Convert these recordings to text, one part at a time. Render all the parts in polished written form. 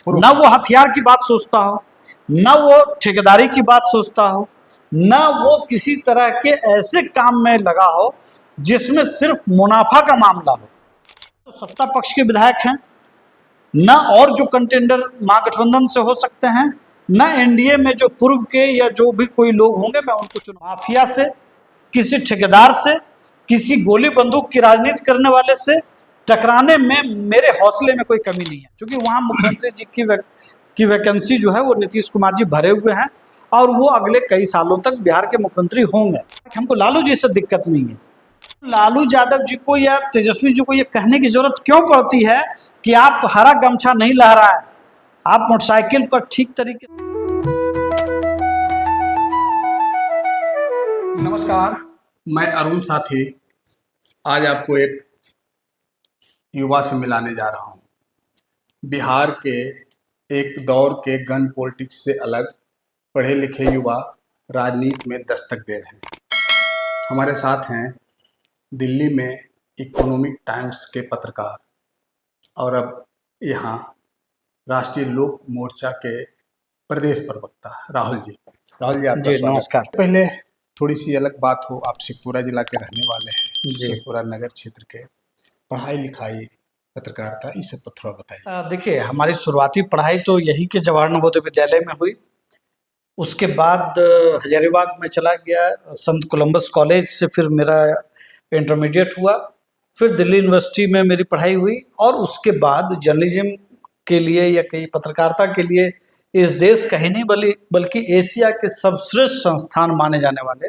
न वो हथियार की बात सोचता हो, न वो ठेकेदारी की बात सोचता हो, न वो किसी तरह के ऐसे काम में लगा हो जिसमें सिर्फ मुनाफा का मामला हो। तो सत्ता पक्ष के विधायक हैं, न और जो कंटेंडर महागठबंधन से हो सकते हैं, न एनडीए में जो पूर्व के या जो भी कोई लोग होंगे मैं उनको चुनाव माफिया से, किसी ठेकेदार से, किसी गोली बंदूक की राजनीति करने वाले से टकराने में मेरे हौसले में कोई कमी नहीं है, क्योंकि वहां मुख्यमंत्री जी की वैकेंसी जो है वो नीतीश कुमार जी भरे हुए हैं और वो अगले कई सालों तक बिहार के मुख्यमंत्री होंगे। हमको लालू जी से दिक्कत नहीं है। लालू यादव जी को या तेजस्वी जी को ये कहने की जरूरत क्यों पड़ती है कि आप हरा गमछा नहीं लहराए, आप मोटरसाइकिल पर ठीक तरीके। नमस्कार, मैं अरुण साथी आज आपको एक युवा से मिलाने जा रहा हूं। बिहार के एक दौर के गन पॉलिटिक्स से अलग पढ़े लिखे युवा राजनीति में दस्तक दे रहे हैं। हमारे साथ हैं दिल्ली में इकोनॉमिक टाइम्स के पत्रकार और अब यहाँ राष्ट्रीय लोक मोर्चा के प्रदेश प्रवक्ता राहुल जी। राहुल जी, आपका स्वागत। नमस्कार। पहले थोड़ी सी अलग बात हो, आप शेखपुरा जिला के रहने वाले हैं, जी। शेखपुरा नगर क्षेत्र के, पढ़ाई लिखाई पत्रकारिता इस सब पर थोड़ा बताइए। देखिए, हमारी शुरुआती पढ़ाई तो यही के जवाहर नवोदय विद्यालय में हुई। उसके बाद हजारीबाग में चला गया, संत कोलंबस कॉलेज से फिर मेरा इंटरमीडिएट हुआ, फिर दिल्ली यूनिवर्सिटी में मेरी पढ़ाई हुई और उसके बाद जर्नलिज्म के लिए या कई पत्रकारिता के लिए इस देश का ही नहीं बल्कि एशिया के सर्वश्रेष्ठ संस्थान माने जाने वाले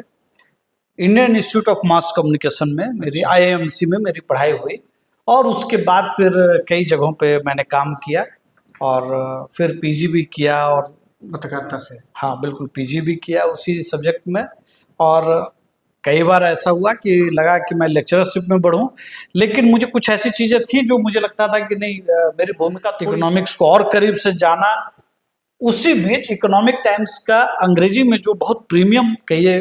Indian institute of mass communication में मेरी IIMC में मेरी पढ़ाई हुई और उसके बाद फिर कई जगहों पे मैंने काम किया और फिर PG भी किया और पत्रकारिता से, हाँ बिल्कुल, PG भी किया उसी सब्जेक्ट में। और कई बार ऐसा हुआ कि लगा कि मैं लेक्चरशिप में बढ़ूं, लेकिन मुझे कुछ ऐसी चीज़ें थी जो मुझे लगता था कि नहीं, मेरी भूमिका इकोनॉमिक्स को और करीब से जाना। उसी बीच इकोनॉमिक टाइम्स का अंग्रेजी में जो बहुत प्रीमियम कहिए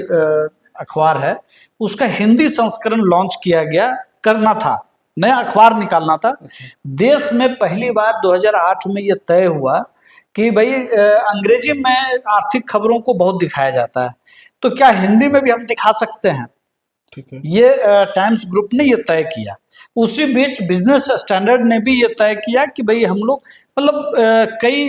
अखबार है, उसका हिंदी संस्करण लॉन्च किया गया, करना था, नया अखबार निकालना था। देश में पहली बार 2008 में यह तय हुआ कि भाई अंग्रेजी में आर्थिक खबरों को बहुत दिखाया जाता है, तो क्या हिंदी में भी हम दिखा सकते हैं। ठीक है। ये टाइम्स ग्रुप ने ये तय किया। उसी बीच बिजनेस स्टैंडर्ड ने भी ये तय किया कि भाई हम लोग मतलब कई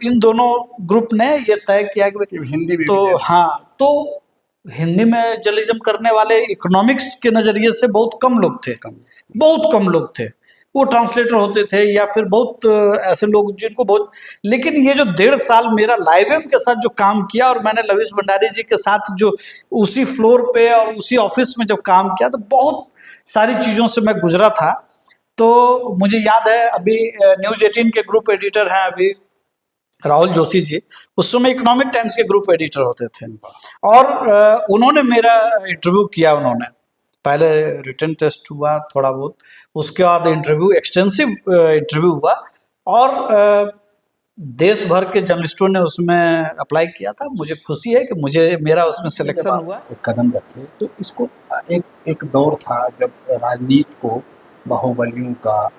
इन दोनों ग्रुप ने ये तय किया कि हिंदी में तो हाँ, तो हिंदी में जर्नलिज्म करने वाले इकोनॉमिक्स के नजरिए से बहुत कम लोग थे, बहुत कम लोग थे। वो ट्रांसलेटर होते थे या फिर बहुत ऐसे लोग जिनको बहुत, लेकिन ये जो 1.5 साल मेरा लाइव के साथ जो काम किया और मैंने लविश भंडारी जी के साथ जो उसी फ्लोर पे और उसी ऑफिस में जब काम किया, तो बहुत सारी चीज़ों से मैं गुजरा था। तो मुझे याद है, अभी न्यूज़ 18 के ग्रुप एडिटर हैं अभी राहुल जोशी जी, उस समय इकोनॉमिक टाइम्स के ग्रुप एडिटर होते थे और उन्होंने मेरा इंटरव्यू किया। उन्होंने पहले रिटन टेस्ट हुआ थोड़ा बहुत, उसके बाद इंटरव्यू, एक्सटेंसिव इंटरव्यू हुआ और देश भर के जर्नलिस्टों ने उसमें अप्लाई किया था। मुझे खुशी है कि मेरा उसमें सिलेक्शन हुआ। कदम रखे तो इसको एक दौर था जब राजनीति को बाहुबलियों का,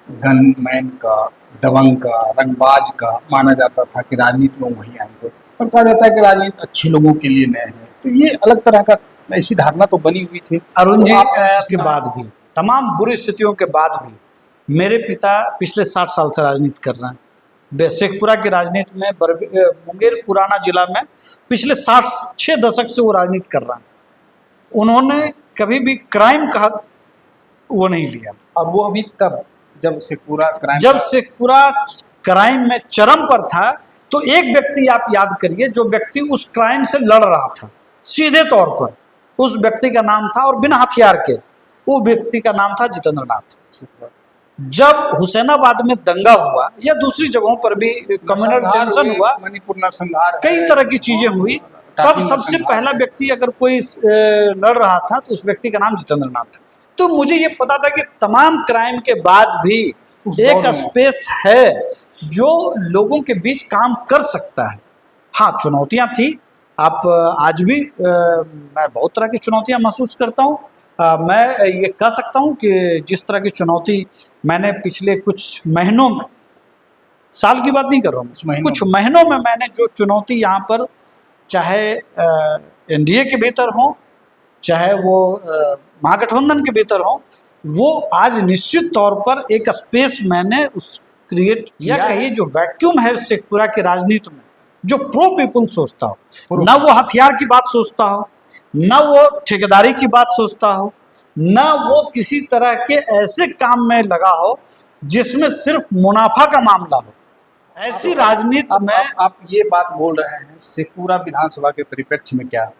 गनमैन का, दबंग का, रंगबाज का माना जाता था कि राजनीति में वही आएंगे। सब कहा जाता है कि राजनीति अच्छे लोगों के लिए नहीं है, तो ये अलग तरह का ऐसी धारणा तो बनी हुई थी। अरुण जी, तो के बाद भी, तमाम बुरी स्थितियों के बाद भी मेरे पिता पिछले 60 साल से राजनीति कर रहे हैं। शेखपुरा की राजनीति में, मुंगेर पुराना जिला में पिछले 6 दशक से वो राजनीति कर रहे हैं। उन्होंने कभी भी क्राइम का वो नहीं लिया। अब वो अभी तब जब शेखपुरा क्राइम में चरम पर था, तो एक व्यक्ति आप याद करिए, जो व्यक्ति उस क्राइम से लड़ रहा था सीधे तौर पर, उस व्यक्ति का नाम था, और बिना हथियार के, वो व्यक्ति का नाम था जितेंद्र नाथ। जब हुसैनाबाद में दंगा हुआ या दूसरी जगहों पर भी कम्युनल टेंशन हुआ, मणिपुर नरसंहार, कई तरह की चीजें हुई, तब सबसे पहला व्यक्ति अगर कोई लड़ रहा था तो उस व्यक्ति का नाम जितेंद्र नाथ था। तो मुझे ये पता था कि तमाम क्राइम के बाद भी एक स्पेस है जो लोगों के बीच काम कर सकता है। हाँ, चुनौतियां थी, आप आज भी मैं बहुत तरह की चुनौतियां महसूस करता हूँ। मैं ये कह सकता हूँ कि जिस तरह की चुनौती मैंने पिछले कुछ महीनों में साल की बात नहीं कर रहा हूँ, कुछ महीनों में मैंने जो चुनौती यहाँ पर, चाहे एनडीए के भीतर हो, चाहे वो महागठबंधन के भीतर हो, वो आज निश्चित तौर पर एक स्पेस मैंने उस क्रिएट, या कहिए जो वैक्यूम है शेखपुरा की राजनीति में, जो प्रो पीपल सोचता हो, ना वो हथियार की बात सोचता हो, ना वो ठेकेदारी की बात सोचता हो, ना वो किसी तरह के ऐसे काम में लगा हो जिसमें सिर्फ मुनाफा का मामला हो। ऐसी राजनीति में आप ये बात बोल रहे हैं शेखपुरा विधानसभा के परिप्रेक्ष्य में क्या?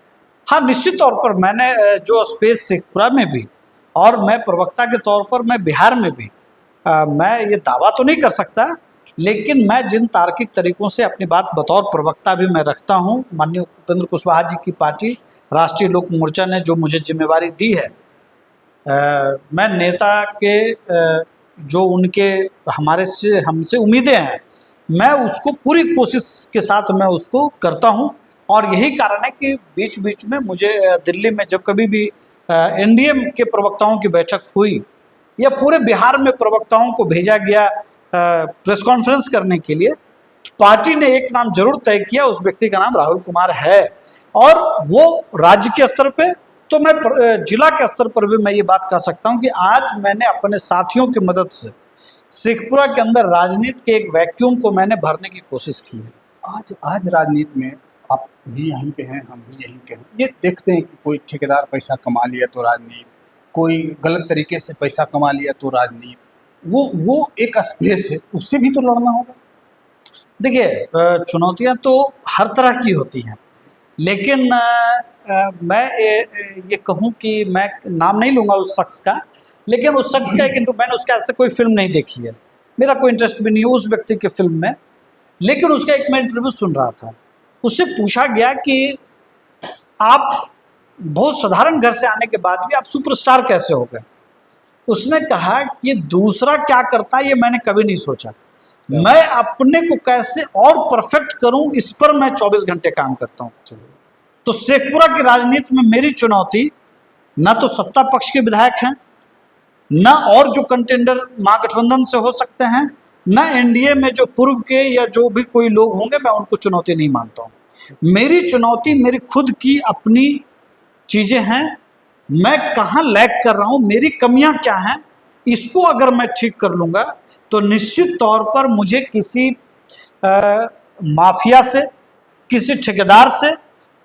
हाँ, निश्चित तौर पर मैंने जो स्पेस शेखपुरा में भी, और मैं प्रवक्ता के तौर पर मैं बिहार में भी, मैं ये दावा तो नहीं कर सकता, लेकिन मैं जिन तार्किक तरीकों से अपनी बात बतौर प्रवक्ता भी मैं रखता हूँ, माननीय उपेंद्र कुशवाहा जी की पार्टी राष्ट्रीय लोक मोर्चा ने जो मुझे जिम्मेवारी दी है, मैं नेता के जो उनके हमसे उम्मीदें हैं, मैं उसको पूरी कोशिश के साथ मैं उसको करता हूं। और यही कारण है कि बीच बीच में मुझे दिल्ली में जब कभी भी एनडीए के प्रवक्ताओं की बैठक हुई, या पूरे बिहार में प्रवक्ताओं को भेजा गया प्रेस कॉन्फ्रेंस करने के लिए, तो पार्टी ने एक नाम जरूर तय किया, उस व्यक्ति का नाम राहुल कुमार है। और वो राज्य के स्तर पे, तो मैं जिला के स्तर पर भी मैं ये बात कह सकता हूँ कि आज मैंने अपने साथियों की मदद से शेखपुरा के अंदर राजनीति के एक वैक्यूम को मैंने भरने की कोशिश की है। आज राजनीति में आप भी यहीं पे हैं, हम भी यहीं के हैं, ये देखते हैं कि कोई ठेकेदार पैसा कमा लिया तो राजनीति, कोई गलत तरीके से पैसा कमा लिया तो राजनीति, वो एक स्पेस है, उससे भी तो लड़ना होगा। देखिए, चुनौतियां तो हर तरह की होती हैं, लेकिन मैं ये कहूं कि मैं नाम नहीं लूंगा उस शख्स का, लेकिन उस शख्स का मैंने उसके आज तक कोई फिल्म नहीं देखी है, मेरा कोई इंटरेस्ट भी नहीं है उस व्यक्ति के फिल्म में, लेकिन उसका एक मैं इंटरव्यू सुन रहा था, उससे पूछा गया कि आप बहुत साधारण घर से आने के बाद भी आप सुपरस्टार कैसे हो गए। उसने कहा कि दूसरा क्या करता है ये मैंने कभी नहीं सोचा, मैं अपने को कैसे और परफेक्ट करूं इस पर मैं 24 घंटे काम करता हूं। तो शेखपुरा की राजनीति में मेरी चुनौती ना तो सत्ता पक्ष के विधायक हैं, ना और जो कंटेंडर महागठबंधन से हो सकते हैं, ना एनडीए में जो पूर्व के या जो भी कोई लोग होंगे, मैं उनको चुनौती नहीं मानता हूं। मेरी चुनौती मेरी खुद की अपनी चीजें हैं, मैं कहाँ लैग कर रहा हूं, मेरी कमियां क्या हैं, इसको अगर मैं ठीक कर लूंगा तो निश्चित तौर पर मुझे किसी माफिया से, किसी ठेकेदार से,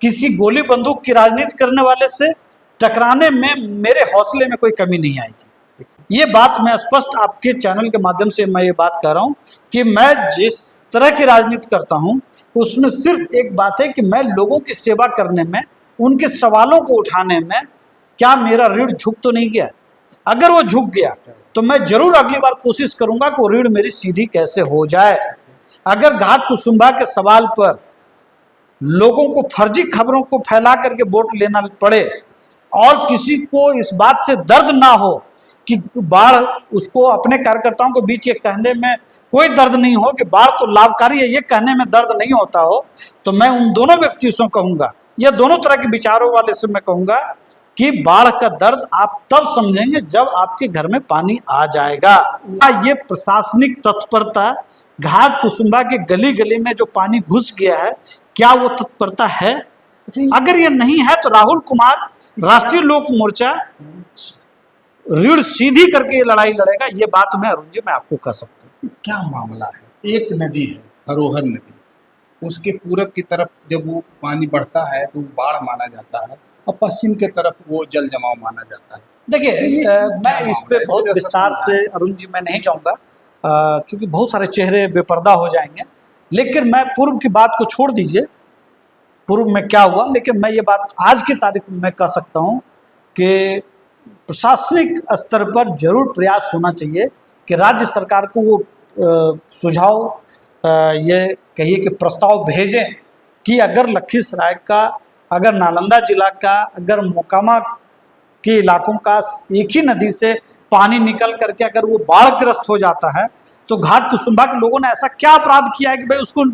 किसी गोली बंदूक की राजनीति करने वाले से टकराने में मेरे हौसले में कोई कमी नहीं आएगी। ये बात मैं स्पष्ट आपके चैनल के माध्यम से मैं ये बात कर रहा हूँ कि मैं जिस तरह की राजनीति करता हूँ उसमें सिर्फ एक बात है कि मैं लोगों की सेवा करने में, उनके सवालों को उठाने में क्या मेरा रीढ़ झुक तो नहीं गया। अगर वो झुक गया तो मैं जरूर अगली बार कोशिश करूंगा कि वो रीढ़ मेरी सीधी कैसे हो जाए। अगर घाट कुसुम्भा के सवाल पर लोगों को फर्जी खबरों को फैला करके वोट लेना पड़े और किसी को इस बात से दर्द ना हो कि बाढ़, उसको अपने कार्यकर्ताओं के बीच ये कहने में कोई दर्द नहीं हो कि बाढ़ तो लाभकारी है, ये कहने में दर्द नहीं होता हो, तो मैं उन दोनों व्यक्तियों से कहूंगा, या दोनों तरह के विचारों वाले से मैं कहूंगा कि बाढ़ का दर्द आप तब समझेंगे जब आपके घर में पानी आ जाएगा। ये प्रशासनिक तत्परता, घाट कुसुम्भा के गली गली में जो पानी घुस गया है, क्या वो तत्परता है? अगर ये नहीं है तो राहुल कुमार राष्ट्रीय लोक मोर्चा रीढ़ सीधी करके ये लड़ाई लड़ेगा। ये बात मैं अरुण जी मैं आपको कह सकता हूँ। क्या मामला है? एक नदी है, हरोहर नदी, उसके पूरब की तरफ जब वो पानी बढ़ता है तो बाढ़ माना जाता है, और पश्चिम के तरफ वो जल जमाव माना जाता है। देखिए, मैं इस पे बहुत विस्तार से अरुण जी मैं नहीं जाऊंगा, क्योंकि बहुत सारे चेहरे बेपर्दा हो जाएंगे, लेकिन मैं पूर्व की बात को छोड़ दीजिए, पूर्व में क्या हुआ, लेकिन मैं ये बात आज की तारीख में मैं कह सकता हूँ कि प्रशासनिक स्तर पर जरूर प्रयास होना चाहिए कि राज्य सरकार को वो सुझाव, ये कहिए कि प्रस्ताव भेजें कि अगर लखीसराय का, अगर नालंदा जिला का, अगर मोकामा के इलाकों का एक ही नदी से पानी निकल करके अगर वो बाढ़ग्रस्त हो जाता है तो घाट कुसुम्भा के लोगों ने ऐसा क्या अपराध किया है कि भाई उसको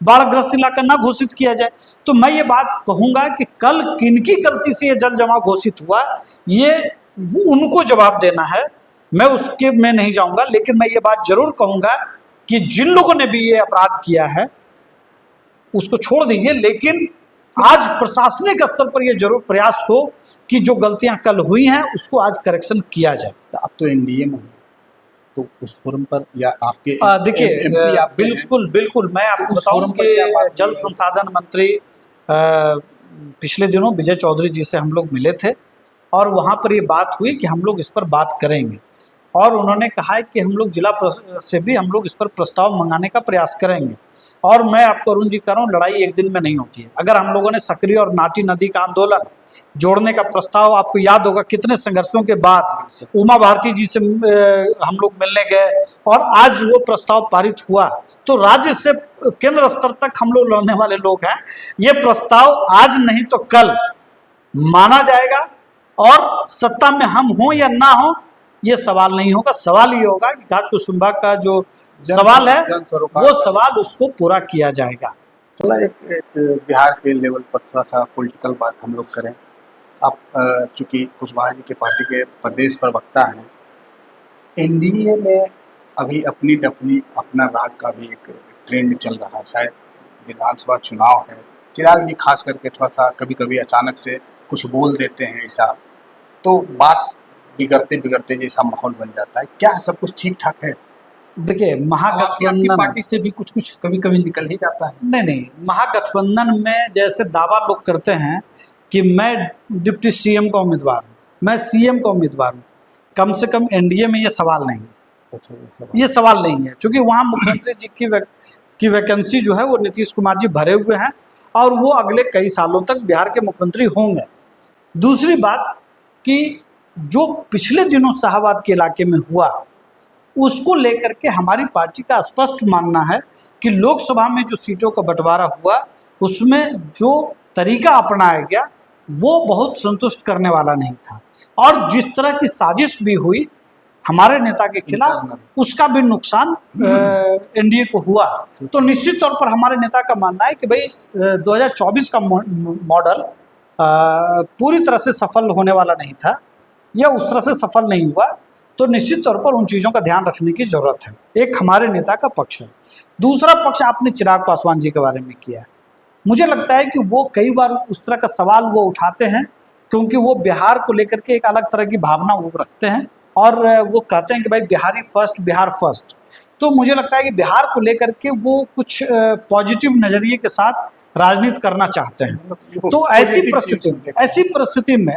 बाढ़ग्रस्त इलाका ना घोषित किया जाए। तो मैं ये बात कहूँगा कि कल किनकी गलती से ये जल जमाव घोषित हुआ, ये उनको जवाब देना है, मैं उसके में नहीं जाऊँगा, लेकिन मैं ये बात जरूर कहूँगा कि जिन लोगों ने भी ये अपराध किया है उसको छोड़ दीजिए, लेकिन आज प्रशासनिक स्तर पर यह जरूर प्रयास हो कि जो गलतियां कल हुई हैं उसको आज करेक्शन किया जाए। तो आप तो एनडीए में हैं, तो उस फोरम पर या आपके देखिए एमपी आप बिल्कुल बिल्कुल मैं आपको उस बताऊं फोरम पर कि क्या बात जल हुई? संसाधन मंत्री पिछले दिनों विजय चौधरी जी से हम लोग मिले थे और वहाँ पर ये बात हुई कि हम लोग इस पर बात करेंगे, और उन्होंने कहा है कि हम लोग जिला से भी हम लोग इस पर प्रस्ताव मंगाने का प्रयास करेंगे। और मैं आपको अरुण जी कह रहा हूँ, लड़ाई एक दिन में नहीं होती है। अगर हम लोगों ने सकरी और नाटी नदी का आंदोलन जोड़ने का प्रस्ताव, आपको याद होगा कितने संघर्षों के बाद उमा भारती जी से हम लोग मिलने गए और आज वो प्रस्ताव पारित हुआ, तो राज्य से केंद्र स्तर तक हम लोग लड़ने वाले लोग हैं। ये प्रस्ताव आज नहीं तो कल माना जाएगा, और सत्ता में हम हों या ना हो ये सवाल नहीं होगा। सवाल ये होगा कि घाट कुसुम्भा का जो सवाल है वो सवाल उसको पूरा किया जाएगा। चला एक बिहार के लेवल पर थोड़ा सा पॉलिटिकल बात हम लोग करें। आप चूंकि कुशवाहा जी के पार्टी के प्रदेश प्रवक्ता हैं, एनडीए में अभी अपना राग का भी एक ट्रेंड चल रहा है। शायद विधानसभा चुनाव है, चिराग जी खास करके थोड़ा सा कभी कभी अचानक से कुछ बोल देते हैं ऐसा, तो बात बिगड़ते बिगड़ते जैसा माहौल बन जाता है। क्या सब कुछ ठीक ठाक है? देखिए आपकी महागठबंधन पार्टी से भी कुछ कुछ कभी कभी निकल ही जाता है। नहीं, महागठबंधन में जैसे दावा लोग करते हैं कि मैं डिप्टी सीएम का उम्मीदवार हूँ, मैं सीएम का उम्मीदवार हूँ, कम से कम एनडीए में ये सवाल नहीं है। अच्छा, ये सवाल नहीं है, क्योंकि वहाँ मुख्यमंत्री जी की वैकेंसी जो है वो नीतीश कुमार जी भरे हुए हैं और वो अगले कई सालों तक बिहार के मुख्यमंत्री होंगे। दूसरी बात कि जो पिछले दिनों शाहबाद के इलाके में हुआ उसको लेकर के हमारी पार्टी का स्पष्ट मानना है कि लोकसभा में जो सीटों का बंटवारा हुआ उसमें जो तरीका अपनाया गया वो बहुत संतुष्ट करने वाला नहीं था, और जिस तरह की साजिश भी हुई हमारे नेता के खिलाफ उसका भी नुकसान एनडीए को हुआ। तो निश्चित तौर पर हमारे नेता का मानना है कि भाई 2024 का मॉडल पूरी तरह से सफल होने वाला नहीं था, यह उस तरह से सफल नहीं हुआ, तो निश्चित तौर पर उन चीज़ों का ध्यान रखने की जरूरत है। एक हमारे नेता का पक्ष है। दूसरा पक्ष आपने चिराग पासवान जी के बारे में किया है। मुझे लगता है कि वो कई बार उस तरह का सवाल वो उठाते हैं क्योंकि वो बिहार को लेकर के एक अलग तरह की भावना वो रखते हैं और वो कहते हैं कि भाई बिहारी फर्स्ट, बिहार फर्स्ट। तो मुझे लगता है कि बिहार को लेकर के वो कुछ पॉजिटिव नज़रिए के साथ राजनीति करना चाहते हैं। तो ऐसी परिस्थिति में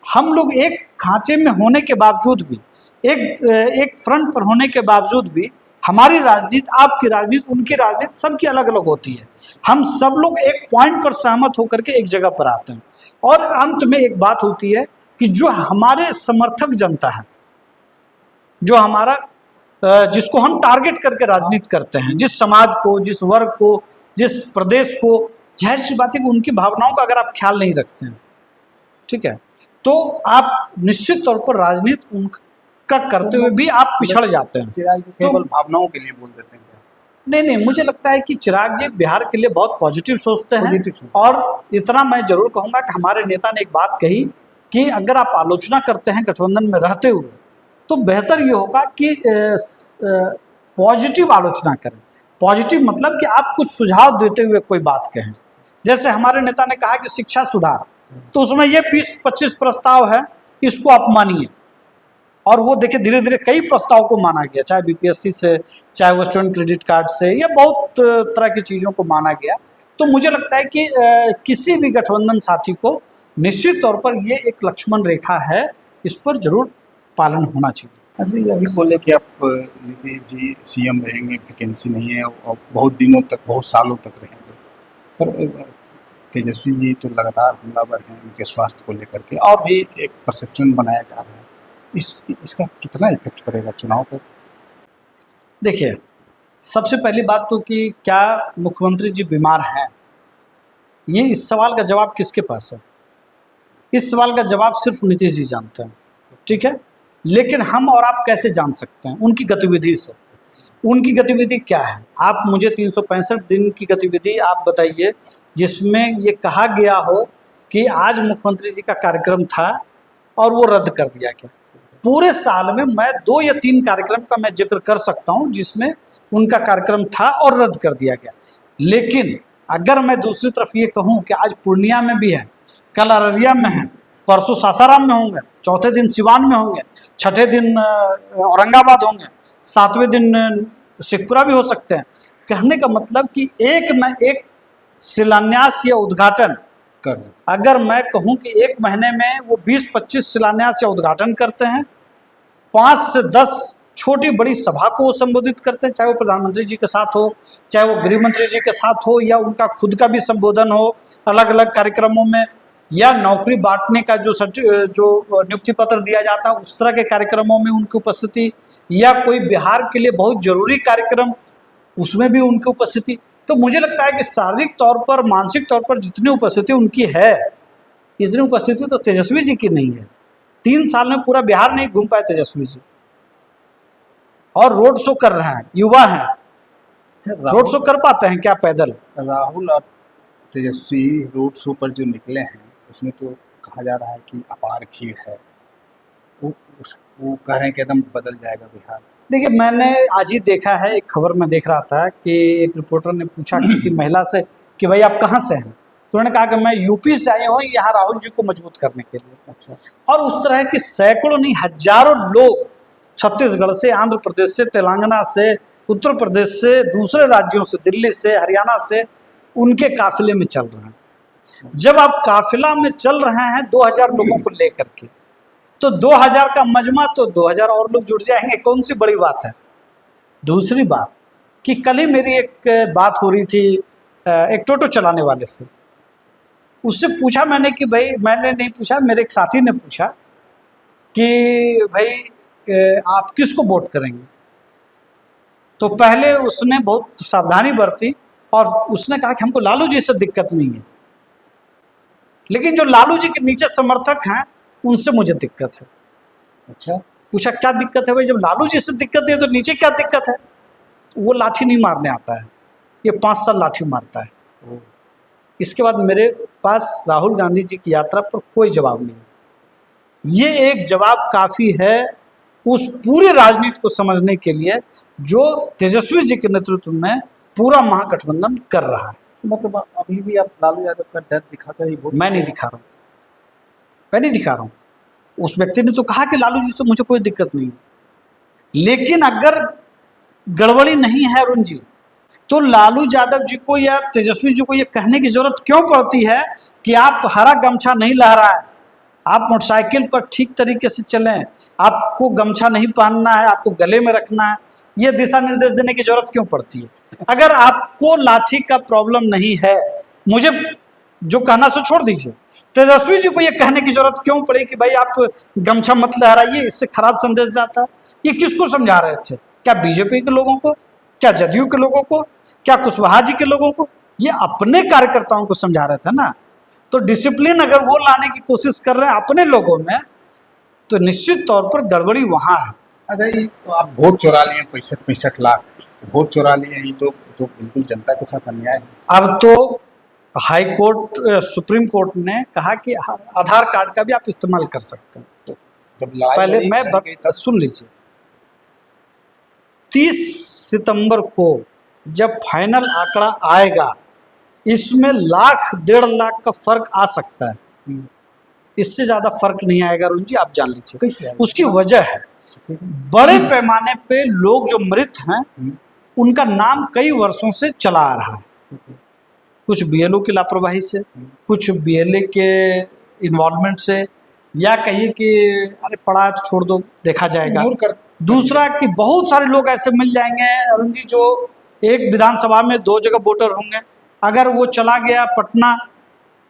हम लोग एक खांचे में होने के बावजूद भी, एक फ्रंट पर होने के बावजूद भी हमारी राजनीति, आपकी राजनीति, उनकी राजनीति सबकी अलग अलग होती है। हम सब लोग एक पॉइंट पर सहमत होकर के एक जगह पर आते हैं और अंत में एक बात होती है कि जो हमारे समर्थक जनता है, जो हमारा जिसको हम टारगेट करके राजनीति करते हैं, जिस समाज को, जिस वर्ग को, जिस प्रदेश को, जाहिर सी बात है कि उनकी भावनाओं का अगर आप ख्याल नहीं रखते हैं, ठीक है, तो आप निश्चित तौर पर राजनीति उनका करते हुए भी आप पिछड़ जाते हैं। केवल भावनाओं के लिए बोल देते हैं? नहीं, मुझे लगता है कि चिराग जी बिहार के लिए बहुत पॉजिटिव सोचते हैं। और इतना मैं जरूर कहूँगा कि हमारे नेता ने एक बात कही कि अगर आप आलोचना करते हैं गठबंधन में रहते हुए तो बेहतर ये होगा कि पॉजिटिव आलोचना करें। पॉजिटिव मतलब कि आप कुछ सुझाव देते हुए कोई बात कहें। जैसे हमारे नेता ने कहा कि शिक्षा सुधार, तो उसमें ये 20-25 प्रस्ताव है, इसको आप मानिए। और वो देखिए धीरे धीरे कई प्रस्ताव को माना गया, चाहे बीपीएससी से, चाहे वो स्टूडेंट क्रेडिट कार्ड से, या बहुत तरह की चीज़ों को माना गया। तो मुझे लगता है कि किसी भी गठबंधन साथी को निश्चित तौर पर ये एक लक्ष्मण रेखा है, इस पर जरूर पालन होना चाहिए। अच्छा, ये अभी बोले कि आप नीतीश जी सीएम रहेंगे, वैकेंसी नहीं है और बहुत दिनों तक, बहुत सालों तक रहेंगे, पर तेजस्वी जी तो लगातार हमलावर हैं उनके स्वास्थ्य को लेकर के, और भी एक परसेप्शन बनाया जा रहा है, इसका कितना इफेक्ट पड़ेगा चुनाव पर? देखिए, सबसे पहली बात तो कि क्या मुख्यमंत्री जी बीमार हैं, ये इस सवाल का जवाब किसके पास है? इस सवाल का जवाब सिर्फ नीतीश जी जानते हैं, ठीक है। लेकिन हम और आप कैसे जान सकते हैं? उनकी गतिविधि से। उनकी गतिविधि क्या है? आप मुझे 365 दिन की गतिविधि आप बताइए जिसमें ये कहा गया हो कि आज मुख्यमंत्री जी का कार्यक्रम था और वो रद्द कर दिया गया। पूरे साल में मैं 2 या 3 कार्यक्रम का मैं जिक्र कर सकता हूं जिसमें उनका कार्यक्रम था और रद्द कर दिया गया। लेकिन अगर मैं दूसरी तरफ ये कहूँ कि आज पूर्णिया में भी है, कल अररिया में है, परसों सासाराम में होंगे, चौथे दिन सिवान में होंगे, छठे दिन औरंगाबाद होंगे, सातवें दिन शेखपुरा भी हो सकते हैं। कहने का मतलब कि एक न एक शिलान्यास या उद्घाटन कर अगर मैं कहूं कि एक महीने में वो 20-25 शिलान्यास या उद्घाटन करते हैं, 5 से 10 छोटी बड़ी सभा को वो संबोधित करते हैं, चाहे वो प्रधानमंत्री जी के साथ हो, चाहे वो गृह मंत्री जी के साथ हो, या उनका खुद का भी संबोधन हो अलग अलग कार्यक्रमों में, या नौकरी बांटने का जो नियुक्ति पत्र दिया जाता है उस तरह के कार्यक्रमों में उनकी उपस्थिति, या कोई बिहार के लिए बहुत जरूरी कार्यक्रम उसमें भी उनकी उपस्थिति। तो मुझे लगता है कि शारीरिक तौर पर, मानसिक तौर पर जितनी उपस्थिति उनकी है, इतनी उपस्थिति तो तेजस्वी जी की नहीं है। 3 साल में पूरा बिहार नहीं घूम पाए तेजस्वी जी, और रोड शो कर रहे हैं, युवा हैं, रोड शो कर पाते हैं क्या पैदल? राहुल और तेजस्वी रोड शो पर जो निकले हैं उसमें तो कहा जा रहा है कि अपार भीड़ है, वो कह रहे हैं कि एकदम बदल जाएगा बिहार। देखिए, मैंने आज ही देखा है, एक खबर में देख रहा था कि एक रिपोर्टर ने पूछा किसी महिला से कि भाई आप कहाँ से हैं, तो उन्होंने कहा कि मैं यूपी से आई हूँ यहाँ राहुल जी को मजबूत करने के लिए। अच्छा। और उस तरह की सैकड़ों नहीं हजारों लोग छत्तीसगढ़ से, आंध्र प्रदेश से, तेलंगाना से, उत्तर प्रदेश से, दूसरे राज्यों से, दिल्ली से, हरियाणा से उनके काफिले में चल रहे हैं। जब आप काफिला में चल रहे हैं 2000 लोगों को लेकर के, तो 2000 का मजमा, तो 2000 और लोग जुड़ जाएंगे, कौन सी बड़ी बात है। दूसरी बात कि कल ही मेरी एक बात हो रही थी एक टोटो चलाने वाले से, उससे पूछा मैंने कि भाई, मैंने नहीं पूछा, मेरे एक साथी ने पूछा कि भाई आप किसको वोट करेंगे। तो पहले उसने बहुत सावधानी बरती और उसने कहा कि हमको लालू जी से दिक्कत नहीं है, लेकिन जो लालू जी के नीचे समर्थक हैं उनसे मुझे दिक्कत है। अच्छा। पूछा क्या दिक्कत है भाई, जब लालू जी से दिक्कत है तो नीचे क्या दिक्कत है? तो वो लाठी नहीं मारने आता है, ये 5 साल लाठी मारता है। इसके बाद मेरे पास राहुल गांधी जी की यात्रा पर कोई जवाब नहीं है। ये एक जवाब काफ़ी है उस पूरे राजनीति को समझने के लिए जो तेजस्वी जी के नेतृत्व में पूरा महागठबंधन कर रहा है। मतलब अभी भी आप लालू यादव का डर दिखाकर ही वोट? मैं नहीं दिखा रहा हूँ, मैं नहीं दिखा रहा हूँ। उस व्यक्ति ने तो कहा कि लालू जी से मुझे कोई दिक्कत नहीं है, लेकिन अगर गड़बड़ी नहीं है अरुण जी, तो लालू यादव जी को या तेजस्वी जी को ये कहने की जरूरत क्यों पड़ती है कि आप हरा गमछा नहीं लहराएं, आप मोटरसाइकिल पर ठीक तरीके से चलें, आपको गमछा नहीं पहनना है, आपको गले में रखना है। ये दिशा निर्देश देने की जरूरत क्यों पड़ती है? अगर आपको लाठी का प्रॉब्लम नहीं है, मुझे जो कहना सो छोड़ दीजिए, तेजस्वी जी को ये कहने की जरूरत क्यों पड़ी कि भाई आप गमछा मत लहराइए, इससे खराब संदेश जाता है। ये किसको समझा रहे थे? क्या बीजेपी के लोगों को, क्या जदयू के लोगों को, क्या कुशवाहा जी के लोगों को? ये अपने कार्यकर्ताओं को समझा रहे थे ना। तो डिसिप्लिन अगर वो लाने की कोशिश कर रहे हैं अपने लोगों में, तो निश्चित तौर पर गड़बड़ी वहां है। अच्छा, ये तो आप वोट चुरा लिए 65 लाख वोट चुरा लिए, ये तो बिल्कुल जनता के साथ अन्याय है। अब तो हाई कोर्ट, सुप्रीम कोर्ट ने कहा कि आधार कार्ड का भी आप इस्तेमाल कर सकते हैं। तो जब लड़ाई पहले मैं सुन लीजिए, 30 सितंबर को जब फाइनल आंकड़ा आएगा, इसमें 1,00,000-1,50,000 का फर्क आ सकता है, इससे ज्यादा फर्क नहीं आएगा अरुण जी, आप जान लीजिए। कैसे? उसकी वजह है बड़े पैमाने पे लोग जो मृत हैं उनका नाम कई वर्षों से चला आ रहा है, कुछ बीएलओ की लापरवाही से, कुछ बीएलए के इन्वॉल्वमेंट से, या कहिए कि अरे पड़ा है तो छोड़ दो, देखा जाएगा। दूसरा कि बहुत सारे लोग ऐसे मिल जाएंगे अरुण जी जो एक विधानसभा में 2 जगह वोटर होंगे। अगर वो चला गया पटना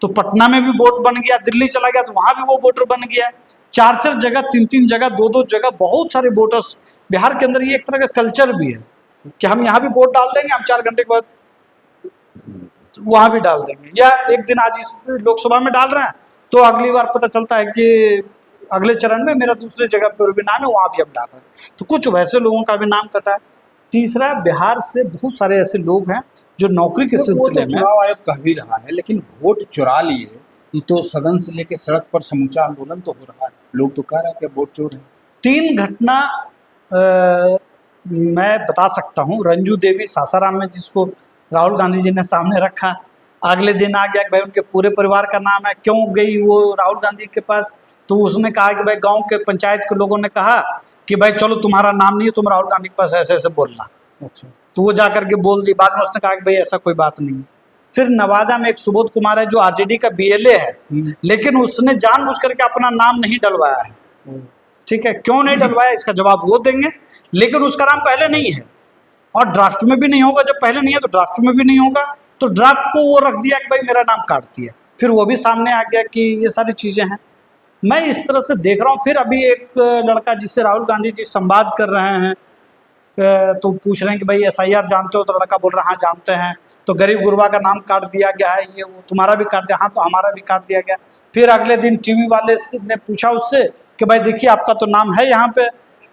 तो पटना में भी वोट बन गया, दिल्ली चला गया तो वहां भी वो वोटर बन गया, 4-4 जगह, 3-3 जगह, 2-2 जगह बहुत सारे वोटर्स बिहार के अंदर। ये एक तरह का कल्चर भी है कि हम यहाँ भी वोट डाल देंगे, हम 4 घंटे के बाद वहां भी डाल देंगे, या एक दिन आज इस लोकसभा में डाल रहे हैं तो अगली बार पता चलता है कि अगले चरण में मेरा दूसरे जगह पर भी नाम है, वहां भी हम डाल रहे हैं। तो कुछ वैसे लोगों का भी नाम कटा है। तीसरा, बिहार से बहुत सारे ऐसे लोग हैं जो नौकरी के सिलसिले में, चुनाव आयोग कह भी रहा है, लेकिन वोट चुरा लिए तो सदन से लेकर सड़क पर समूचा आंदोलन तो हो रहा है, लोग तो कह रहे हैं कि वोट चोर है। 3 घटना मैं बता सकता हूँ, रंजू देवी सासाराम में, जिसको राहुल गांधी जी ने सामने रखा, अगले दिन आ गया कि भाई उनके पूरे परिवार का नाम है, क्यों गई वो राहुल गांधी के पास, तो उसने कहा कि भाई गांव के पंचायत के लोगों ने कहा कि भाई चलो तुम्हारा नाम नहीं है, तुम राहुल गांधी के पास ऐसे ऐसे बोलना। अच्छा। तो वो जा करके बोल दी। बाद में उसने कहा कि भाई ऐसा कोई बात नहीं है। फिर नवादा में एक सुबोध कुमार है जो आरजेडी का बीएलए है, लेकिन उसने जानबूझ करके अपना नाम नहीं डलवाया है। ठीक है, क्यों नहीं डलवाया इसका जवाब वो देंगे, लेकिन उसका नाम पहले नहीं है और ड्राफ्ट में भी नहीं होगा। जब पहले नहीं है तो ड्राफ्ट में भी नहीं होगा, तो ड्राफ्ट को वो रख दिया कि भाई मेरा नाम काट दिया। फिर वो भी सामने आ गया कि ये सारी चीज़ें हैं। मैं इस तरह से देख रहा हूँ। फिर अभी एक लड़का जिससे राहुल गांधी जी संवाद कर रहे हैं, तो पूछ रहे हैं कि भाई एसआईआर जानते हो, तो लड़का बोल रहा हाँ जानते हैं। तो गरीब गुरबा का नाम काट दिया गया है, ये वो तुम्हारा भी काट दिया, हाँ तो हमारा भी काट दिया गया। फिर अगले दिन टीवी वाले ने पूछा उससे कि भाई देखिए आपका तो नाम है यहाँ पे,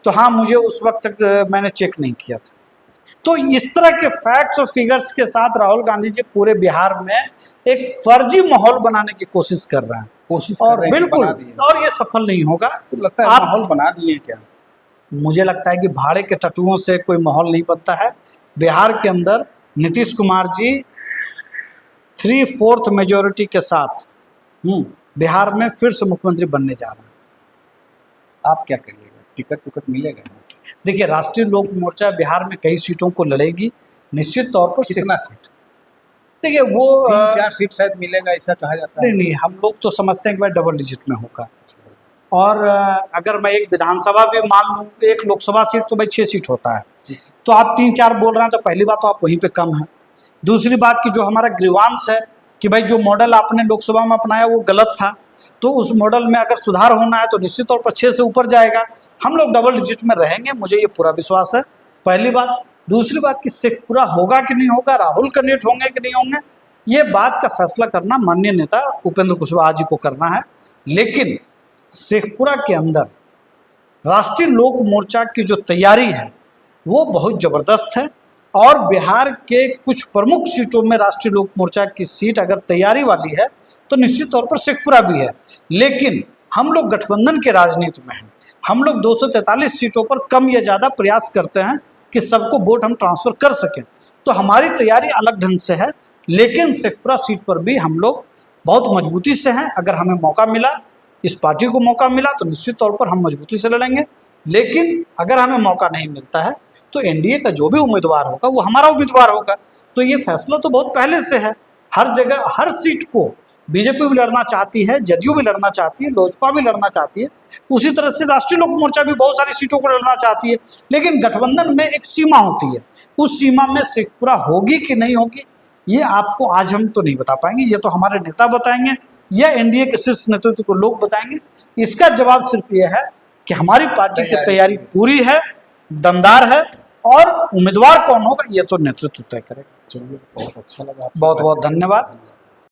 तो हाँ मुझे उस वक्त तक मैंने चेक नहीं किया था। तो इस तरह के फैक्ट्स और फिगर्स के साथ राहुल गांधी जी पूरे बिहार में एक फर्जी माहौल बनाने की कोशिश कर रहे हैं, और बिल्कुल, और ये सफल नहीं होगा। तो लगता है माहौल बना दिए क्या? मुझे लगता है कि भाड़े के टटुओं से कोई माहौल नहीं बनता है। बिहार के अंदर नीतीश कुमार जी 3/4 मेजोरिटी के साथ बिहार में फिर से मुख्यमंत्री बनने जा रहे हैं। आप क्या करिएगा, टिकट टुकट मिलेगा? देखिए, राष्ट्रीय लोक मोर्चा बिहार में कई सीटों को लड़ेगी निश्चित तौर पर। कितना सीट? देखिए वो 3-4 सीट शायद मिलेगा, ऐसा कहा जाता है। नहीं, हम लोग तो समझते हैं कि भाई डबल डिजिट में होगा। और अगर मैं एक विधानसभा भी मान लूँ, एक लोकसभा सीट तो भाई 6 सीट होता है, तो आप 3-4 बोल रहे हैं, तो पहली बात तो आप वहीं पे कम है। दूसरी बात कि जो हमारा ग्रीवांस है कि भाई जो मॉडल आपने लोकसभा में अपनाया वो गलत था, तो उस मॉडल में अगर सुधार होना है तो निश्चित तौर पर 6 से ऊपर जाएगा। हम लोग डबल डिजिट में रहेंगे, मुझे ये पूरा विश्वास है, पहली बात। दूसरी बात कि शेखपुरा होगा कि नहीं होगा, राहुल कैंडिडेट होंगे कि नहीं होंगे, ये बात का फैसला करना माननीय नेता उपेंद्र कुशवाहा जी को करना है। लेकिन शेखपुरा के अंदर राष्ट्रीय लोक मोर्चा की जो तैयारी है वो बहुत ज़बरदस्त है, और बिहार के कुछ प्रमुख सीटों में राष्ट्रीय लोक मोर्चा की सीट अगर तैयारी वाली है तो निश्चित तौर पर शेखपुरा भी है। लेकिन हम लोग गठबंधन के राजनीति में हैं, हम लोग 243 सीटों पर कम या ज़्यादा प्रयास करते हैं कि सबको वोट हम ट्रांसफ़र कर सकें, तो हमारी तैयारी अलग ढंग से है। लेकिन शेखपुरा सीट पर भी हम लोग बहुत मजबूती से हैं। अगर हमें मौका मिला, इस पार्टी को मौका मिला, तो निश्चित तौर पर हम मजबूती से लड़ेंगे। लेकिन अगर हमें मौका नहीं मिलता है तो एनडीए का जो भी उम्मीदवार होगा वो हमारा उम्मीदवार होगा। तो ये फैसला तो बहुत पहले से है। हर जगह हर सीट को बीजेपी भी लड़ना चाहती है, जदयू भी लड़ना चाहती है, लोजपा भी लड़ना चाहती है, उसी तरह से राष्ट्रीय लोक मोर्चा भी बहुत सारी सीटों को लड़ना चाहती है। लेकिन गठबंधन में एक सीमा होती है, उस सीमा में शेखपुरा होगी कि नहीं होगी ये आपको आज हम तो नहीं बता पाएंगे, ये तो हमारे नेता बताएंगे या एनडीए के शीर्ष नेतृत्व को लोग बताएंगे। इसका जवाब सिर्फ ये है कि हमारी पार्टी की तैयारी पूरी है, दमदार है, और उम्मीदवार कौन होगा ये तो नेतृत्व तय करेगा। चलिए, बहुत अच्छा लगा। बहुत बहुत धन्यवाद।